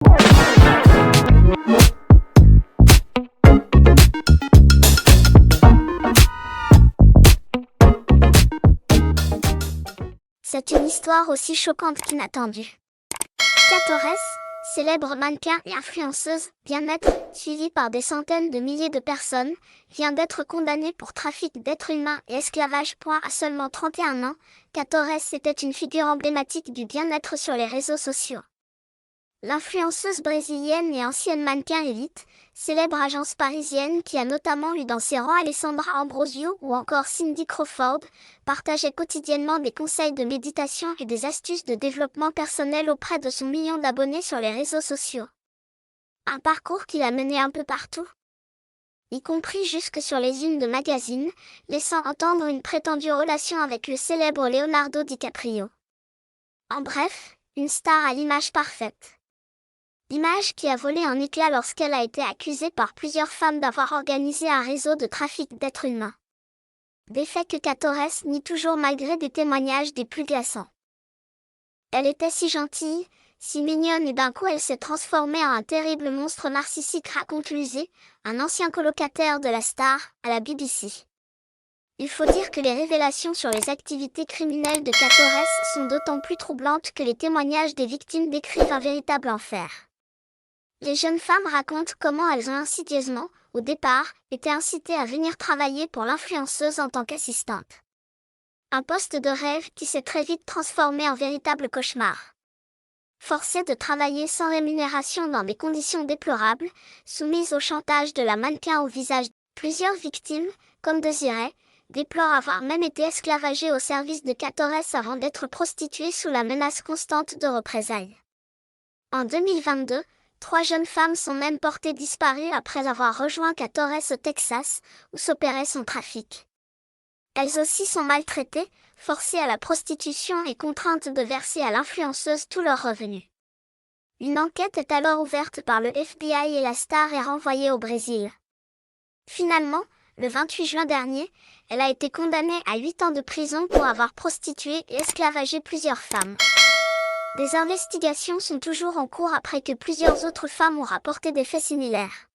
C'est une histoire aussi choquante qu'inattendue. Kat Torres, célèbre mannequin et influenceuse bien-être, suivie par des centaines de milliers de personnes, vient d'être condamnée pour trafic d'êtres humains et esclavage. À seulement 31 ans, Kat Torres était une figure emblématique du bien-être sur les réseaux sociaux. L'influenceuse brésilienne et ancienne mannequin élite, célèbre agence parisienne qui a notamment eu dans ses rangs Alessandra Ambrosio ou encore Cindy Crawford, partageait quotidiennement des conseils de méditation et des astuces de développement personnel auprès de son million d'abonnés sur les réseaux sociaux. Un parcours qui l'a mené un peu partout, y compris jusque sur les unes de magazines, laissant entendre une prétendue relation avec le célèbre Leonardo DiCaprio. En bref, une star à l'image parfaite. L'image qui a volé en éclats lorsqu'elle a été accusée par plusieurs femmes d'avoir organisé un réseau de trafic d'êtres humains. Des faits que Kat Torres nie toujours malgré des témoignages des plus glaçants. Elle était si gentille, si mignonne et d'un coup elle s'est transformée en un terrible monstre narcissique, raconte Luzé, un ancien colocataire de la star, à la BBC. Il faut dire que les révélations sur les activités criminelles de Kat Torres sont d'autant plus troublantes que les témoignages des victimes décrivent un véritable enfer. Les jeunes femmes racontent comment elles ont insidieusement, au départ, été incitées à venir travailler pour l'influenceuse en tant qu'assistante. Un poste de rêve qui s'est très vite transformé en véritable cauchemar. Forcées de travailler sans rémunération dans des conditions déplorables, soumises au chantage de la mannequin au visage, plusieurs victimes, comme Désirée, déplorent avoir même été esclavagées au service de Kat Torres avant d'être prostituées sous la menace constante de représailles. En 2022, 3 jeunes femmes sont même portées disparues après avoir rejoint Kat Torres au Texas, où s'opérait son trafic. Elles aussi sont maltraitées, forcées à la prostitution et contraintes de verser à l'influenceuse tous leurs revenus. Une enquête est alors ouverte par le FBI et la star est renvoyée au Brésil. Finalement, le 28 juin dernier, elle a été condamnée à 8 ans de prison pour avoir prostitué et esclavagé plusieurs femmes. Des investigations sont toujours en cours après que plusieurs autres femmes ont rapporté des faits similaires.